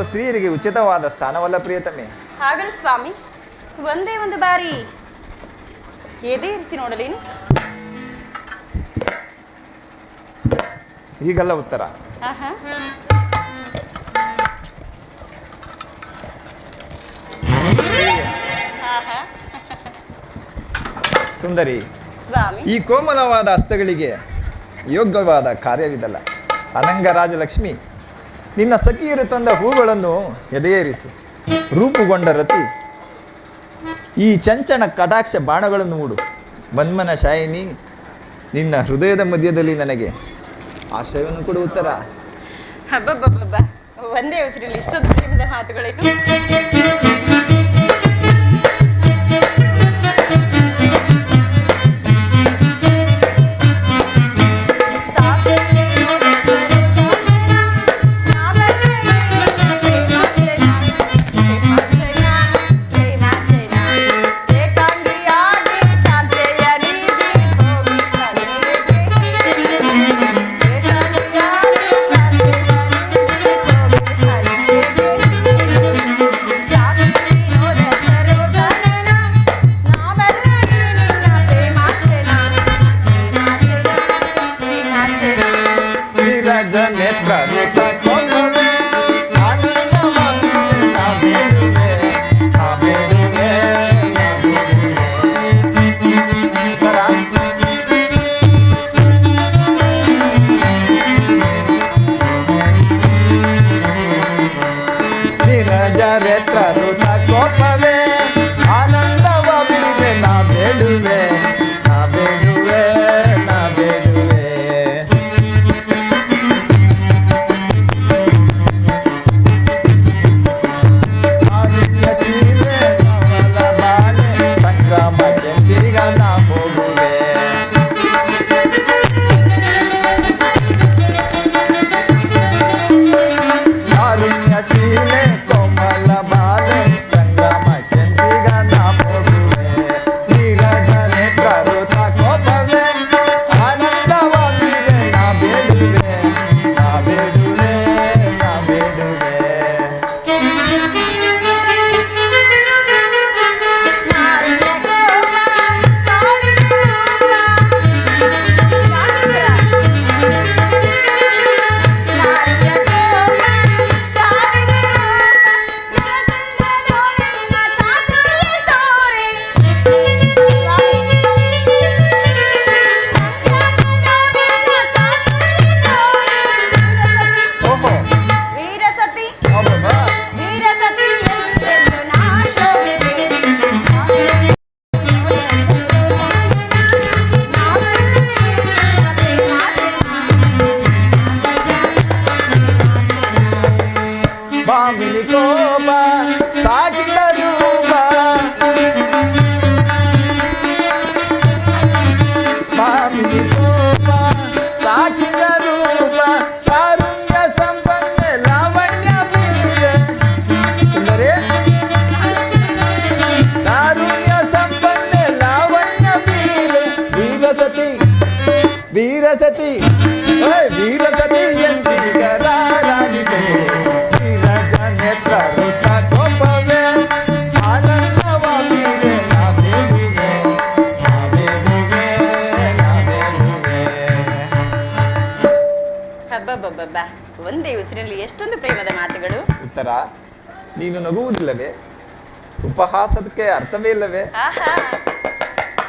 ಸ್ತ್ರೀಯರಿಗೆ ಉಚಿತವಾದ ಸ್ಥಾನವಲ್ಲ ಪ್ರಿಯತಮೆ. ಹಾಗಲ್ಲ ಸ್ವಾಮಿ, ಒಂದೇ ಒಂದು ಬಾರಿ ಎದೆ ಇರಿಸಿ ನೋಡಲೇನು? ಹೀಗಲ್ಲ ಉತ್ತರ. ಆಹಾ. ಆಹಾ. ಸುಂದರಿ, ಸ್ವಾಮಿ, ಈ ಕೋಮಲವಾದ ಹಸ್ತಗಳಿಗೆ ಯೋಗ್ಯವಾದ ಕಾರ್ಯವಿದಲ್ಲ. ಅನಂಗ ರಾಜಲಕ್ಷ್ಮಿ, ನಿನ್ನ ಸಖಿಯರು ತಂದ ಹೂಗಳನ್ನು ಎದೆಯೇರಿಸು. ರೂಪುಗೊಂಡ ರತಿ ಈ ಚಂಚನ ಕಟಾಕ್ಷ ಬಾಣಗಳನ್ನು ಮೂಡು. ಮನ್ಮನ ಶಾಯಿನಿ, ನಿನ್ನ ಹೃದಯದ ಮಧ್ಯದಲ್ಲಿ ನನಗೆ ಆಶ್ರಯವನ್ನು ಕೊಡು ಉತ್ತರ. ಹಬ್ಬಬ್ಬಬ್ಬ, ಒಂದೇ ಉಸಿರಲ್ಲಿ ಇಷ್ಟೊಂದು ಪ್ರೇಮದ ಮಾತುಗಳೇನು? ವೀರಸತಿ ವೀರಸತಿ ನೇತ್ರ ಕೋಪವೇ ಆನಂದವ ಬೀರೆ ಹಬ್ಬಬ್ಬಬ್ಬ, ಒಂದೇ ಉಸಿರಲ್ಲಿ ಎಷ್ಟೊಂದು ಪ್ರೇಮದ ಮಾತುಗಳು. ಉತ್ತರ, ನೀನು ನಗುವುದಿಲ್ಲವೇ? ಉಪಹಾಸಕ್ಕೆ ಅರ್ಥವೇ ಇಲ್ಲವೇ?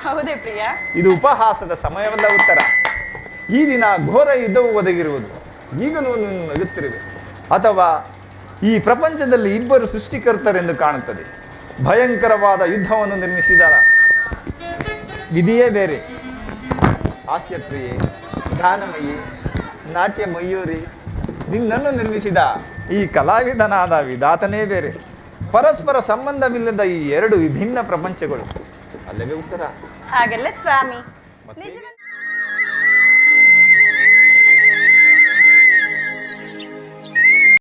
ಹೌದೇ ಪ್ರಿಯ, ಇದು ಉಪಹಾಸದ ಸಮಯವಲ್ಲ ಉತ್ತರ. ಈ ದಿನ ಘೋರ ಯುದ್ಧವು ಒದಗಿರುವುದು, ಈಗಲೂ ನೀನು ನಗುತ್ತಿರುವೆ. ಅಥವಾ ಈ ಪ್ರಪಂಚದಲ್ಲಿ ಇಬ್ಬರು ಸೃಷ್ಟಿಕರ್ತರೆಂದು ಕಾಣುತ್ತದೆ. ಭಯಂಕರವಾದ ಯುದ್ಧವನ್ನು ನಿರ್ಮಿಸಿದ ವಿಧಿಯೇ ಬೇರೆ. ಹಾಸ್ಯಪ್ರಿಯೆ, ಗಾನಮಯಿ, ನಾಟ್ಯ ಮಯೂರಿ, ನಿನ್ನನ್ನು ನಿರ್ಮಿಸಿದ ಈ ಕಲಾವಿದನಾದ ವಿಧಾತನೇ ಬೇರೆ. ಪರಸ್ಪರ ಸಂಬಂಧವಿಲ್ಲದ ಈ ಎರಡು ವಿಭಿನ್ನ ಪ್ರಪಂಚಗಳು ಅಲ್ಲವೇ ಉತ್ತರ? ಹಾಗಲ್ಲ ಸ್ವಾಮಿ.